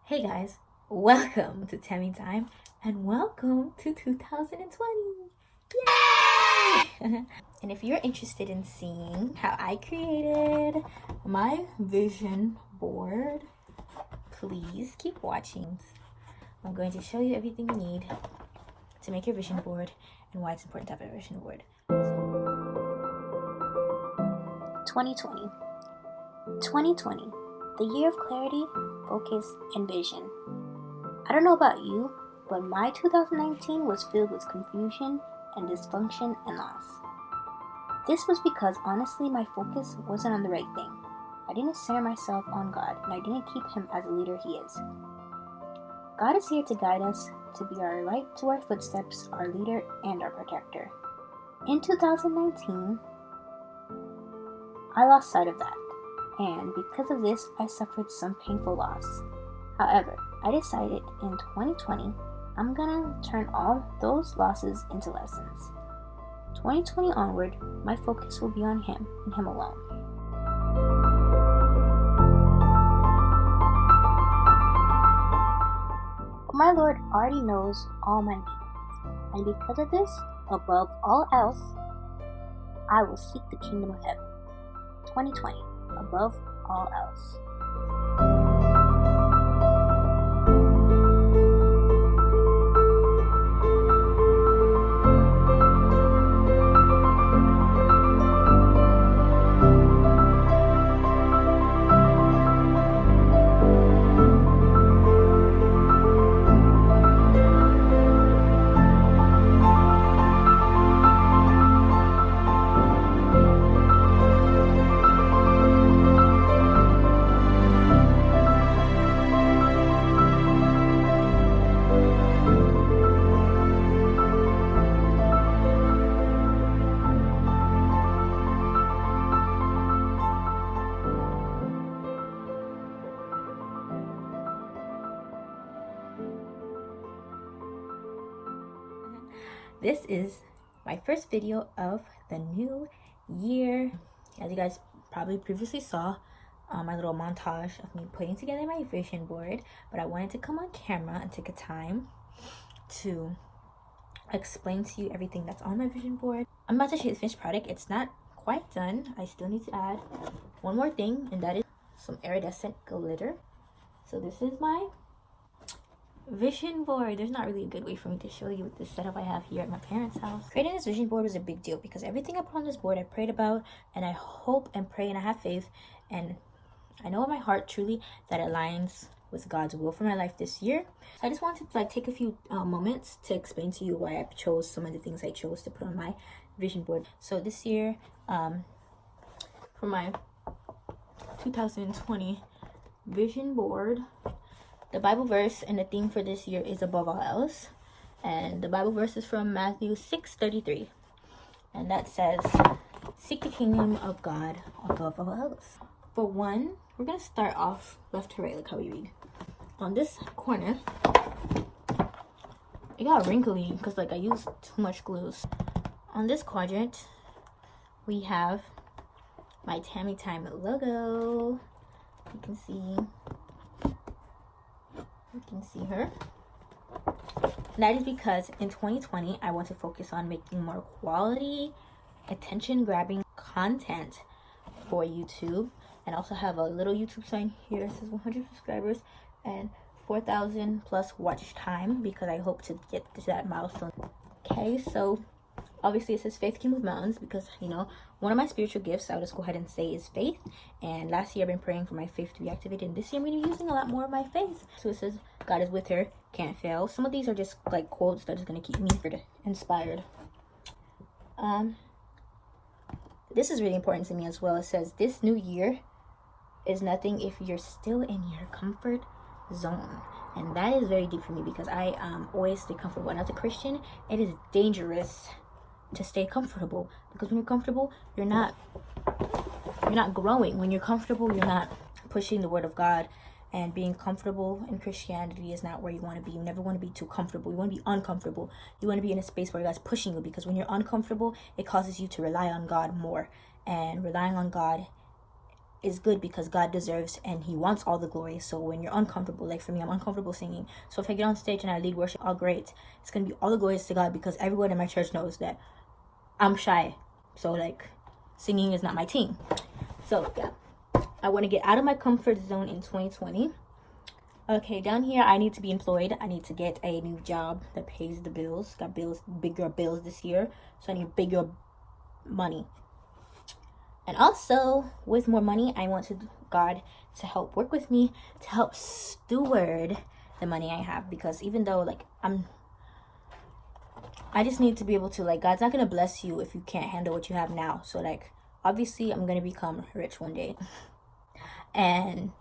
Hey guys, welcome to Tamie time and welcome to 2020. Yay! And if you're interested in seeing how I created my vision board, please keep watching. I'm going to show you everything you need to make your vision board and why it's important to have a vision board. 2020, the year of clarity, focus, and vision. I don't know about you, but my 2019 was filled with confusion and dysfunction and loss. This was because honestly my focus wasn't on the right thing. I didn't center myself on God, and I didn't keep Him as a leader He is. God is here to guide us, to be our light to our footsteps, our leader, and our protector. In 2019, I lost sight of that, and because of this, I suffered some painful loss. However, I decided in 2020, I'm gonna turn all those losses into lessons. 2020 onward, my focus will be on Him and Him alone. But my Lord already knows all my needs, and because of this, above all else, I will seek the kingdom of heaven. 2020, above all else. This is my first video of the new year. As you guys probably previously saw, my little montage of me putting together my vision board, but I wanted to come on camera and take a time to explain to you everything that's on my vision board. I'm about to show you the finished product. It's not quite done. I still need to add one more thing, and that is some iridescent glitter. So this is my vision board. There's not really a good way for me to show you the setup I have here at my parents' house. Creating this vision board was a big deal because everything I put on this board I prayed about, and I hope and pray and I have faith, and I know in my heart truly that it aligns with God's will for my life this year. So I just wanted to take a few moments to explain to you why I chose some of the things I chose to put on my vision board. So this year, for my 2020 vision board, the Bible verse and the theme for this year is above all else. And the Bible verse is from Matthew 6:33. And that says, seek the kingdom of God above all else. For one, we're going to start off left to right, like how we read. On this corner, it got wrinkly because I used too much glue. On this quadrant, we have my Tamie Time logo. You can see her. And that is because in 2020 I want to focus on making more quality, attention grabbing content for YouTube, and also have a little YouTube sign here that says 100 subscribers and 4,000 plus watch time, because I hope to get to that milestone. Okay, so obviously it says faith can move mountains because, one of my spiritual gifts, I'll just go ahead and say, is faith. And last year I've been praying for my faith to be activated, and this year I'm going to be using a lot more of my faith. So it says, God is with her, can't fail. Some of these are just quotes that are just going to keep me inspired. This is really important to me as well. It says, this new year is nothing if you're still in your comfort zone. And that is very deep for me because I always stay comfortable. And as a Christian, it is dangerous to stay comfortable, because when you're comfortable, you're not growing. When you're comfortable, you're not pushing the word of God, and being comfortable in Christianity is not where you want to be. You never want to be too comfortable. You want to be uncomfortable. You want to be in a space where God's pushing you, because when you're uncomfortable, it causes you to rely on God more, and relying on God is good because God deserves and he wants all the glory. So when you're uncomfortable, like for me, I'm uncomfortable singing. So if I get on stage and I lead worship, all great. It's going to be all the glories to God because everyone in my church knows that I'm shy. So like singing is not my thing. So yeah, I want to get out of my comfort zone in 2020. Okay, down here, I need to be employed. I need to get a new job that pays the bills. Got bills, bigger bills this year. So I need bigger money. And also, with more money, I want God to help work with me, to help steward the money I have. Because even though, like, I just need to be able to, like, God's not going to bless you if you can't handle what you have now. So, like, obviously, I'm going to become rich one day. And,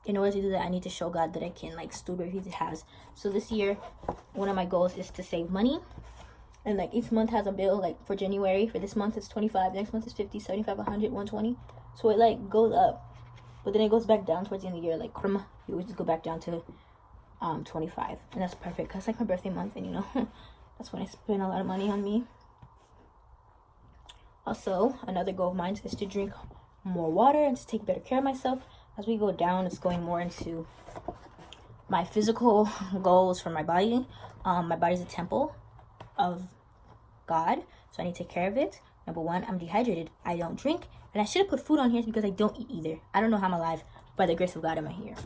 in order to do that, I need to show God that I can, like, steward what he has. So this year, one of my goals is to save money. And, like, each month has a bill. Like, for January, for this month, it's 25. Next month is 50, 75, 100, 120. So it, like, goes up. But then it goes back down towards the end of the year. Like, you always just go back down to 25. And that's perfect. Because, like, my birthday month. And, you know, that's when I spend a lot of money on me. Also, another goal of mine is to drink more water and to take better care of myself. As we go down, it's going more into my physical goals for my body. My body's a temple of God, so I need to take care of it. Number one, I'm dehydrated. I don't drink, and I should have put food on here because I don't eat either. I don't know how I'm alive. By the grace of God, am I here?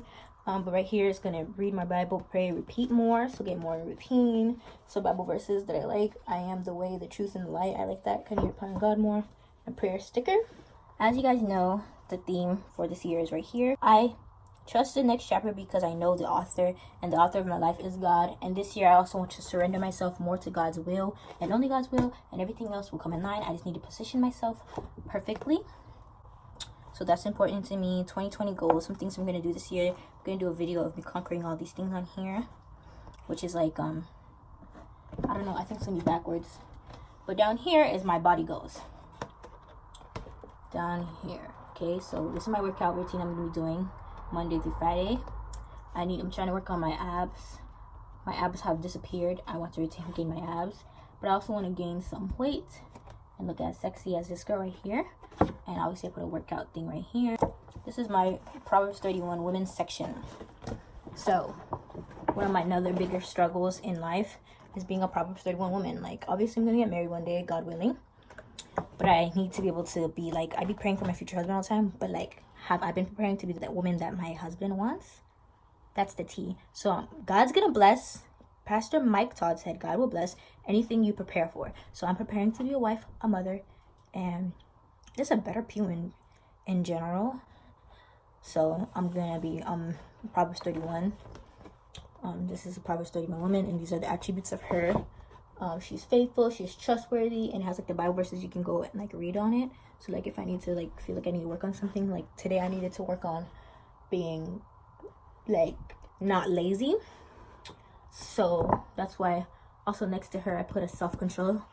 But right here is gonna read my Bible, pray, repeat more, so get more routine. So Bible verses that I like. I am the way, the truth, and the light. I like that. Kind of applying God more. A prayer sticker. As you guys know, the theme for this year is right here. I trust the next chapter because I know the author, and the author of my life is God. And this year I also want to surrender myself more to God's will and only God's will, and everything else will come in line. I just need to position myself perfectly. So that's important to me. 2020 goals, some things I'm going to do this year. I'm going to do a video of me conquering all these things on here, which is like, I don't know, I think it's going to be backwards. But down here is my body goals. Down here. Okay, so this is my workout routine I'm going to be doing Monday through Friday. I'm trying to work on my abs. My abs have disappeared. I want to regain my abs. But I also want to gain some weight and look as sexy as this girl right here. And obviously I put a workout thing right here. This is my Proverbs 31 women's section. So, one of my other bigger struggles in life is being a Proverbs 31 woman. Like, obviously I'm going to get married one day, God willing. But I need to be able to be like, I be praying for my future husband all the time, but like, have I been preparing to be that woman that my husband wants? That's the T. So God's gonna bless. Pastor Mike Todd said God will bless anything you prepare for. So I'm preparing to be a wife, a mother, and just a better human in general. So I'm gonna be Proverbs 31. This is a Proverbs 31 woman, and these are the attributes of her. She's faithful, she's trustworthy, and has like the Bible verses you can go and like read on it. So like if I need to like feel like I need to work on something, like today I needed to work on being like not lazy. So that's why also next to her I put a self-control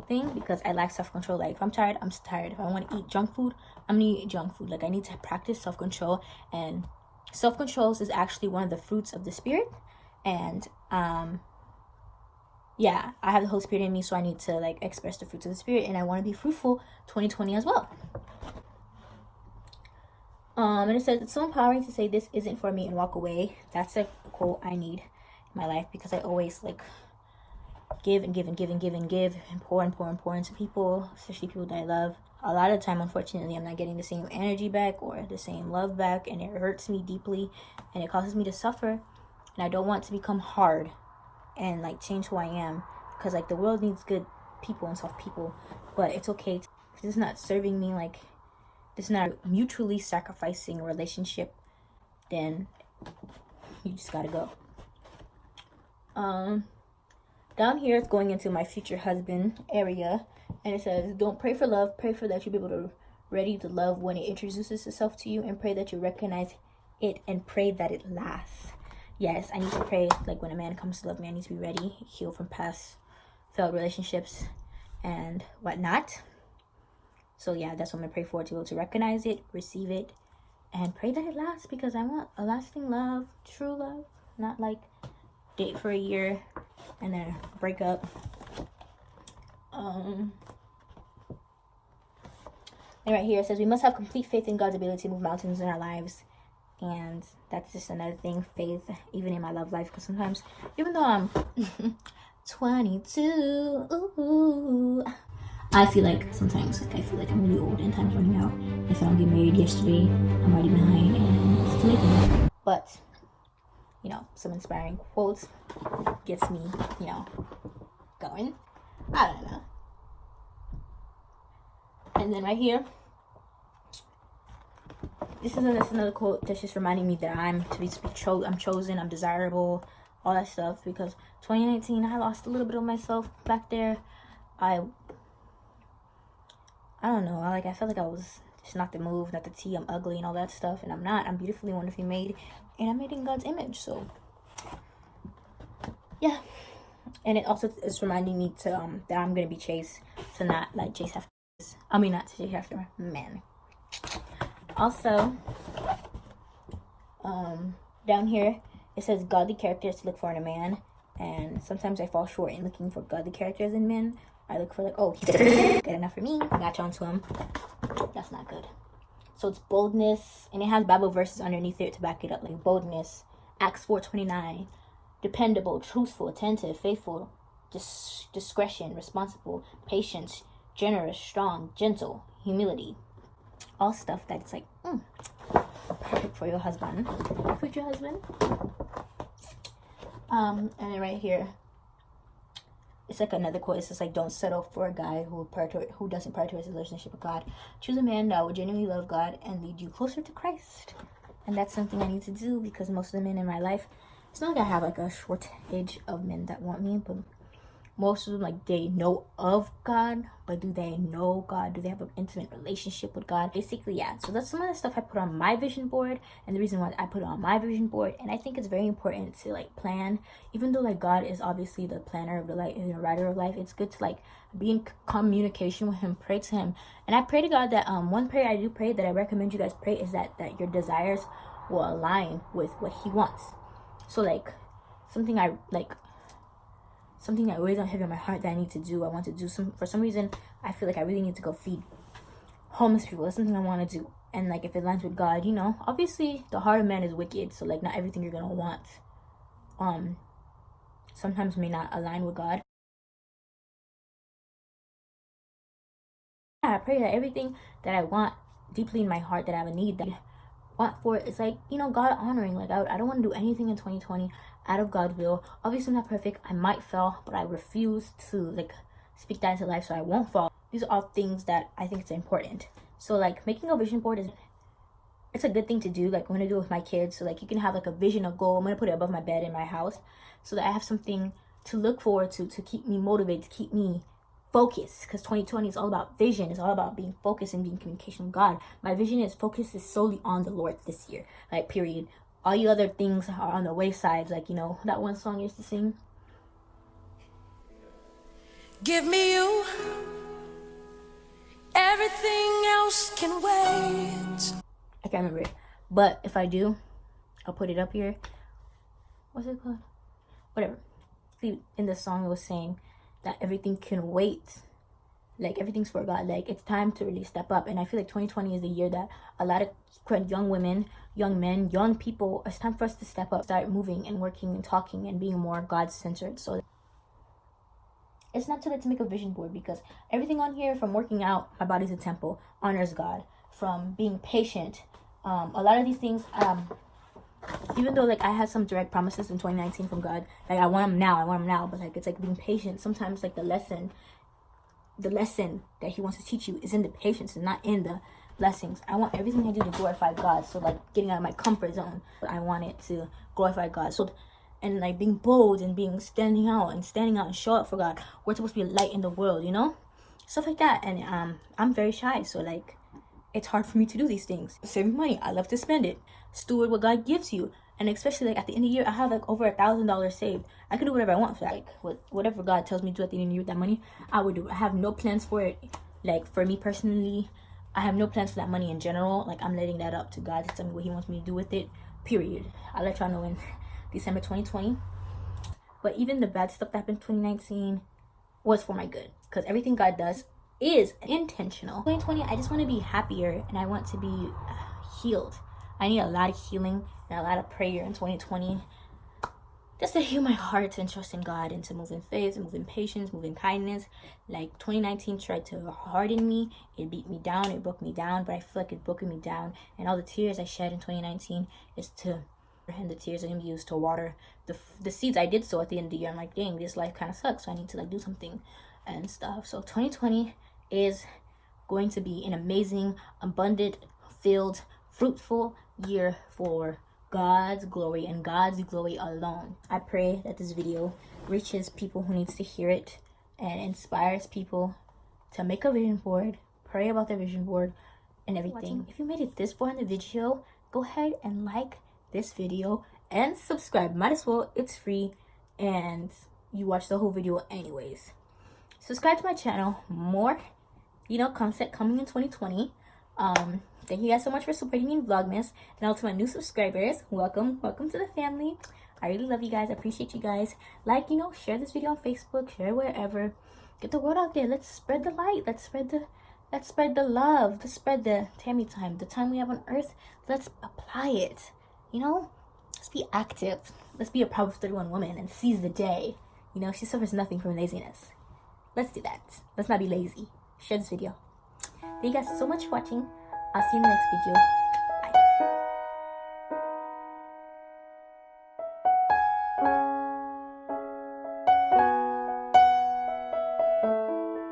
thing, because I lack self-control. Like if I'm tired, I'm tired. If I want to eat junk food, I'm gonna eat junk food. Like I need to practice self-control, and self-control is actually one of the fruits of the Spirit. And yeah, I have the Holy Spirit in me, so I need to like express the fruits of the Spirit, and I want to be fruitful 2020 as well. And it says it's so empowering to say this isn't for me and walk away. That's a quote I need in my life, because I always like give and give and give and give and give and pour into people, especially people that I love. A lot of the time, unfortunately, I'm not getting the same energy back or the same love back, and it hurts me deeply, and it causes me to suffer. And I don't want to become hard and like change who I am, because like the world needs good people and soft people. But it's okay if this is not serving me, like this is not a mutually sacrificing relationship, then you just gotta go. Down here it's going into my future husband area, and it says don't pray for love, pray for that you be able to ready to love when it introduces itself to you, and pray that you recognize it and pray that it lasts. Yes, I need to pray, like when a man comes to love me, I need to be ready, heal from past failed relationships and whatnot. So yeah, that's what I'm going to pray for, to be able to recognize it, receive it, and pray that it lasts, because I want a lasting love, true love, not like date for a year and then break up. And right here it says we must have complete faith in God's ability to move mountains in our lives. And that's just another thing, faith, even in my love life. Because sometimes, even though I'm 22, ooh, I feel like sometimes I'm really old and time's running out. If I don't get married yesterday, I'm already behind and it's too late for me. But, you know, some inspiring quotes gets me, you know, going. I don't know. And then right here, this is another quote that's just reminding me that I'm chosen, I'm desirable, all that stuff. Because 2019, I lost a little bit of myself back there. I don't know. I felt like I was just not the move, not the T. I'm ugly and all that stuff, and I'm not. I'm beautifully, wonderfully made, and I'm made in God's image. So yeah. And it also is reminding me to that I'm gonna be chased, to not like chase after. Not to chase after men. Also, down here it says godly characters to look for in a man, and sometimes I fall short in looking for godly characters in men. I look for like, oh, he's good enough for me, latch onto him. That's not good. So it's boldness, and it has Bible verses underneath it to back it up, like boldness, Acts 4:29, dependable, truthful, attentive, faithful, discretion, responsible, patience, generous, strong, gentle, humility. All stuff that's like perfect for your husband, future husband. And then right here, it's like another quote. It's just like, don't settle for a guy who doesn't prioritize his relationship with God. Choose a man that will genuinely love God and lead you closer to Christ. And that's something I need to do, because most of the men in my life, it's not like I have like a shortage of men that want me, but most of them, like, they know of God, but do they know God? Do they have an intimate relationship with God? Basically, yeah. So that's some of the stuff I put on my vision board, and the reason why I put it on my vision board. And I think it's very important to like plan, even though like God is obviously the planner of the life and the writer of life. It's good to like be in communication with him, pray to him. And I pray to God that one prayer I do pray that I recommend you guys pray is that your desires will align with what he wants. So like something I always have in my heart that I need to do. I want to do for some reason, I feel like I really need to go feed homeless people. That's something I want to do. And like if it aligns with God, you know, obviously the heart of man is wicked. So like not everything you're going to want sometimes may not align with God. I pray that everything that I want deeply in my heart, that I have a need, that I want for it, is like, you know, God honoring. Like I don't want to do anything in 2020 out of God's will. Obviously I'm not perfect, I might fail, but I refuse to like speak that into life so I won't fall. These are all things that I think it's important. So like making a vision board it's a good thing to do. Like I'm gonna do it with my kids, so like you can have like a vision, a goal. I'm gonna put it above my bed in my house so that I have something to look forward to keep me motivated, to keep me focused, because 2020 is all about vision. It's all about being focused and being in communication with God. My vision is solely on the Lord this year, like period. All you other things are on the waysides, like, you know, that one song I used to sing. Give me you, everything else can wait. I can't remember it, but if I do, I'll put it up here. What's it called? Whatever. See, in the song it was saying that everything can wait. Like everything's for God. Like it's time to really step up. And I feel like 2020 is the year that a lot of young women, young men, young people, it's time for us to step up, start moving and working and talking and being more God-centered. So it's not too late to make a vision board, because everything on here, from working out, my body's a temple, honors God, from being patient, a lot of these things, even though like I had some direct promises in 2019 from God, like I want them now, but like it's like being patient. Sometimes like the lesson that he wants to teach you is in the patience and not in the blessings. I want everything I do to glorify God. So like getting out of my comfort zone, I want it to glorify God. So, and like being bold and being standing out and show up for God. We're supposed to be a light in the world, you know, stuff like that. And I'm very shy, so like it's hard for me to do these things. Saving money, I love to spend it. Steward what God gives you. And especially like at the end of the year, I have like over $1,000 saved. I can do whatever I want for that. Like whatever God tells me to do at the end of the year with that money, I would do. I have no plans for it. Like for me personally, I have no plans for that money in general. Like I'm letting that up to God to tell me what he wants me to do with it, period. I'll let y'all know in December 2020. But even the bad stuff that happened in 2019 was for my good. Because everything God does is intentional. 2020, I just want to be happier and I want to be healed. I need a lot of healing and a lot of prayer in 2020. Just to heal my heart and trust in God and to move in faith, move in patience, move in kindness. Like 2019 tried to harden me. It beat me down. It broke me down. But I feel like it's broken me down. And all the tears I shed in 2019 is to, and the tears are going to be used to water the seeds I did sow at the end of the year. I'm like, dang, this life kind of sucks. So I need to like do something and stuff. So 2020 is going to be an amazing, abundant, filled, fruitful year for God's glory and God's glory alone. I pray that this video reaches people who needs to hear it and inspires people to make a vision board, pray about their vision board and everything. If you made it this far in the video, go ahead and like this video and subscribe. Might as well, it's free and you watch the whole video anyways. Subscribe to my channel. More, content coming in 2020. Thank you guys so much for supporting me in Vlogmas. And also my new subscribers, welcome to the family. I really love you guys. I appreciate you guys. Like, share this video on Facebook, share it wherever. Get the word out there. Let's spread the light. Let's spread the love. Let's spread the Tamie time, the time we have on earth. Let's apply it. Let's be active. Let's be a Proverbs 31 woman and seize the day. She suffers nothing from laziness. Let's do that. Let's not be lazy. Share this video. Thank you guys so much for watching. I'll see you in the next video.